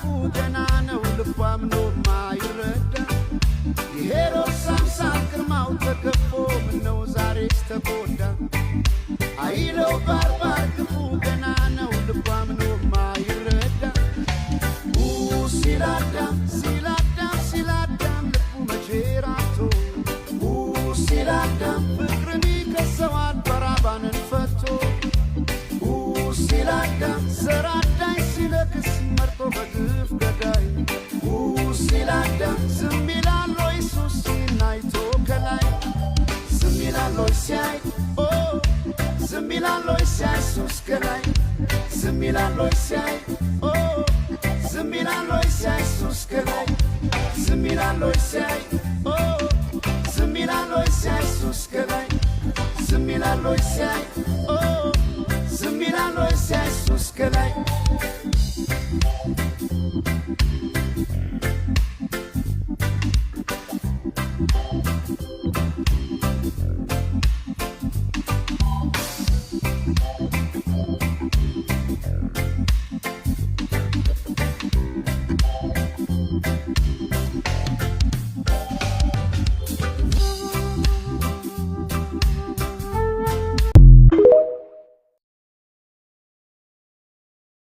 ክፉ ገና ነው ልቧም ነው ማይረዳ የሄሮድስ አምሳል ግርማው ተከፎ ምነው ዛሬስ ተጎዳ አይለው ባርባር ክፉ ገና ነው ልቧም ነው ማይረዳ ሲላዳም ሲላዳም ሲላዳም ልቡ መቼ ራቶ ሲላዳም ፍቅርን ይከሰዋል በራባንን ፈቶ ሲላዳም ዘራዳኝ ሲለክስ መርጦ በግፍ ገዳይ ሲላዳም ዝም ይላል ወይ ኢየሱስ ሲናይቶ ከላይ ዝም ይላል ወይ ሲያይ ዝም ይላል ወይ ሲያይ ኢየሱስ ከላይ ዝም ይላል ወይ ሲያይ ዝም ይላል ወይ ሲያይ ኢየሱስ ከላይ ዝም ይላል ወይ ሲያይ ዝም ይላል ወይ ሲያይ ኢየሱስ ከላይ ዝም ይላል ወይ ሲያይ ዝም ይላል ወይ ሲያይ ኢየሱስ ከላይ